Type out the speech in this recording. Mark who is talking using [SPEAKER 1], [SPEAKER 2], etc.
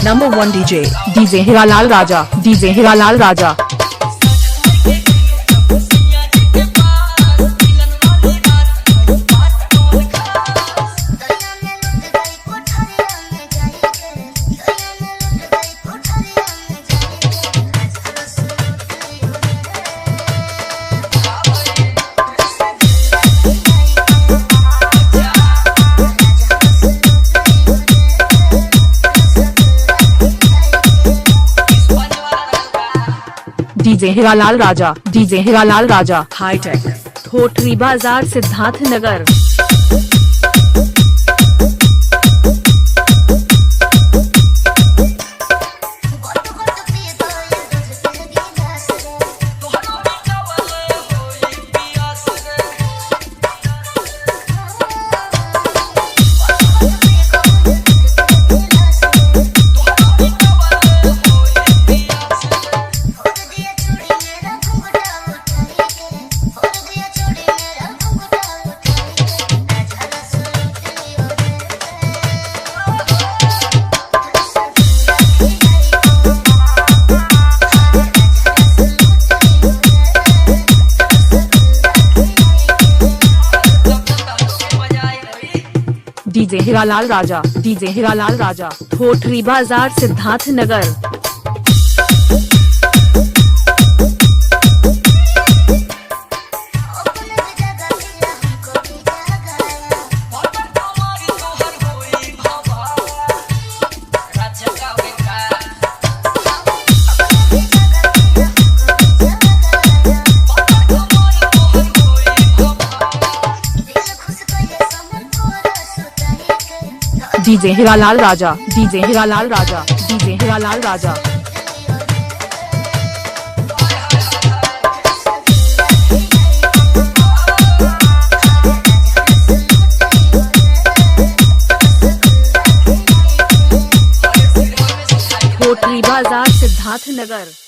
[SPEAKER 1] Number 1 DJ Hiralal Raja, DJ Hiralal Raja. DJ Hiralal Raja, DJ Hiralal Raja. High Tech,
[SPEAKER 2] Thothri बाजार Siddharth Nagar.
[SPEAKER 1] DJ Hiralal Raja, DJ Hiralal Raja.
[SPEAKER 2] Thothri बाजार Siddharth Nagar.
[SPEAKER 1] DJ Hiralal Raja, DJ Hiralal Raja, DJ Hiralal Raja.
[SPEAKER 2] Thothri बाजार सिद्धार्थ नगर।